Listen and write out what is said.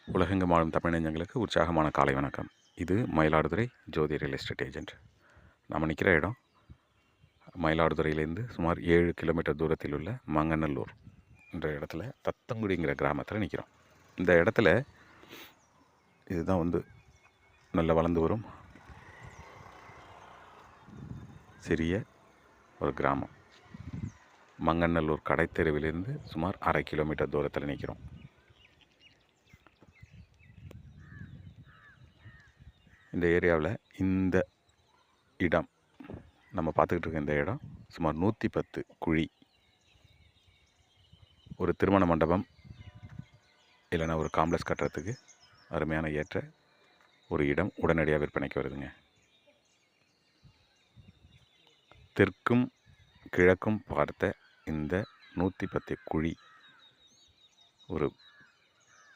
உலகெங்கும் வாழும் தமிழ் நெஞ்சங்களுக்கு உற்சாகமான காலை வணக்கம். இது மயிலாடுதுறை ஜோதி ரியல் எஸ்டேட் ஏஜென்ட். நம்ம நிற்கிற இடம் மயிலாடுதுறையிலேருந்து சுமார் 7 கிலோமீட்டர் தூரத்தில் உள்ள மங்கநல்லூர் என்ற இடத்துல தத்தங்குடிங்கிற கிராமத்தில் நிற்கிறோம். இந்த இடத்துல இதுதான் நல்ல வளர்ந்து வரும் சிறிய ஒரு கிராமம். மங்கநல்லூர் கடைத்தெருவிலிருந்து சுமார் 1/2 கிலோமீட்டர் தூரத்தில் நிற்கிறோம். இந்த ஏரியாவில் இந்த இடம் நம்ம பார்த்துக்கிட்டு இருக்க இந்த இடம் சுமார் 110 குழி. ஒரு திருமண மண்டபம் இல்லைன்னா ஒரு காம்ப்ளெக்ஸ் கட்டுறதுக்கு அருமையான ஏற்ற ஒரு இடம் உடனடியாக விற்பனைக்கு வருதுங்க. தெற்கும் கிழக்கும் பார்த்த இந்த 110 குழி ஒரு